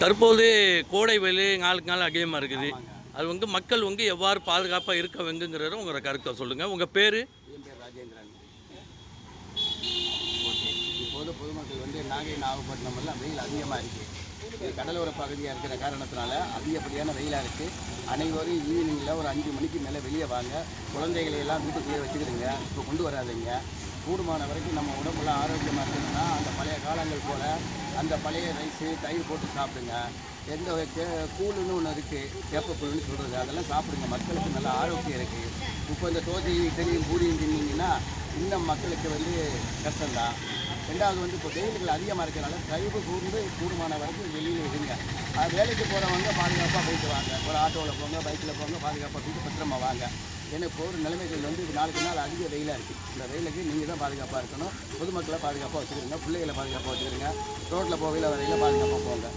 தற்போது கோடை வெயில் நாளுக்கு நாள் அதிகமாக இருக்குது. ஆமாங்க. அது மக்கள் எவ்வாறு பாதுகாப்பாக இருக்க வேண்டுங்கிறத உங்களோட கருத்தை சொல்லுங்கள். உங்கள் பேர்? என் பேர் ராஜேந்திரன். ஓகே. இப்போது பொதுமக்கள் நாகை, நாகப்பட்டினம் எல்லாம் வெயில் அதிகமாக இருக்குது. இது கடலோர பகுதியாக இருக்கிற காரணத்தினால அதிகப்படியான வெயிலாக இருக்குது. அனைவரும் ஈவினிங்கில் ஒரு 5 மணிக்கு மேலே வெளியே வாங்க. குழந்தைகளை எல்லாம் வீட்டுக்குள்ளேயே வச்சுக்கிறீங்க. இப்போ கொண்டு வராதீங்க. கூடுமான வரைக்கும் நம்ம உடம்புலாம் ஆரோக்கியமாக இருக்கணும்னா அந்த பழைய காலங்கள் போல் அந்த பழைய ரைஸு தயிர் போட்டு சாப்பிடுங்க. எந்த கூழுன்னு ஒன்று இருக்குது, வேப்பக்கூழுன்னு சொல்கிறது, அதெல்லாம் சாப்பிடுங்க. மக்களுக்கு நல்ல ஆரோக்கியம் இருக்குது. இப்போ இந்த தோசை இட்லியும் பூரியும் தின்னீங்கன்னா இன்னும் மக்களுக்கு கஷ்டம்தான். ரெண்டாவது இப்போ வெயில்கள் அதிகமாக இருக்கிறனால தயவு கூர்ந்து கூடுமான வரைக்கும் வெளியில் இருங்க. வேலைக்கு போகிறவங்க பாதுகாப்பாக போயிட்டு வாங்க. ஒரு ஆட்டோவில் போங்க, பைக்கில் போங்க, பாதுகாப்பாக போயிட்டு பத்திரமா வாங்க. ஏன்னா இப்போ ஒரு நிலைமைகள் நாளுக்கு நாள் அதிக வெயிலாக இருக்குது. இந்த வெயிலுக்கு நீங்கள் தான் பாதுகாப்பாக இருக்கணும். பொதுமக்களை பாதுகாப்பாக வச்சுக்கிறீங்க, பிள்ளைகளை பாதுகாப்பாக வச்சுக்கிறீங்க. ரோட்டில் போகையில் வரையில் பாதுகாப்பாக போங்க.